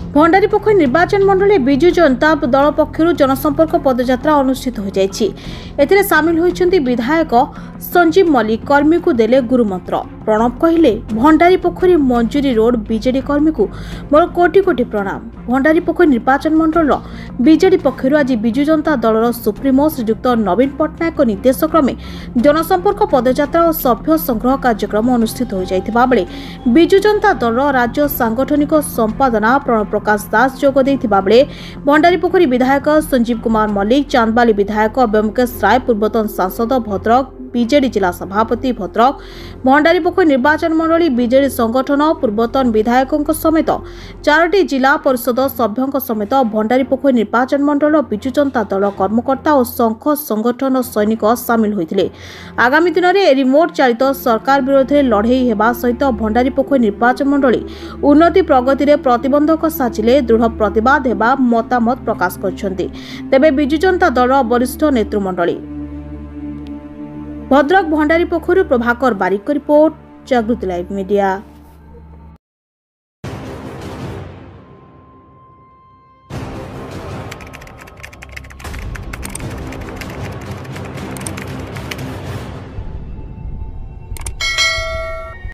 भंडारीपोखरी निर्वाचन मंडल विजु जनता दल पक्षर जनसंपर्क पदयात्रा अनुष्ठित हो जाएगी। एथिरे सामिल होइछन्ति विधायक संजीव मल्लिक कर्मी को देले गुरुमंत्र। प्रणव कहले भंडारीपोखरी मंजूरी रोड बीजेडी कर्मी को मोर कोटि कोटि प्रणाम। भंडारीपोखरी निर्वाचन मंडल बीजेडी पक्षर आज विजु जनता दलर सुप्रीमो श्रीयुक्त नवीन पट्टनायक निर्देश क्रमे जनसंपर्क पदयात्रा और सभ्य संग्रह कार्यक्रम अनुष्ठित हो जाइथिबा बेले विजु जनता दल राज्य सांगठनिक संपादना प्रणव प्रकाश दास जोग देइथिबा बेले भंडारीपोखरी विधायक संजीव कुमार मल्लिक, चांदबाली विधायक व्यमुकेश राय, पूर्वतन सांसद भद्रक बीजेडी जिला सभापति भद्रक, भंडारीपोखरी निर्वाचन मंडली बीजेडी संगठन पूर्वतन विधायकों समेत 4टी जिला परिषद सभ्यों समेत भंडारीपोखरी निर्वाचन मंडल विजु जनता दल कर्मकर्ता और संघ संगठन सैनिक सामिल होते। आगामी दिन में रिमोट चालित सरकार विरोध में लड़ई हेबा सहित भंडारीपोखरी निर्वाचन मंडली उन्नति प्रगति में प्रतिबंधक साजिले दृढ़ प्रतिवाद हेबा मतामत प्रकाश करछन्ति। तेबे विजु जनता दल वरिष्ठ नेतृमंडली भद्रक भंडारीपोखरी प्रभाकर बारिक रिपोर्ट, जागृति लाइव मीडिया।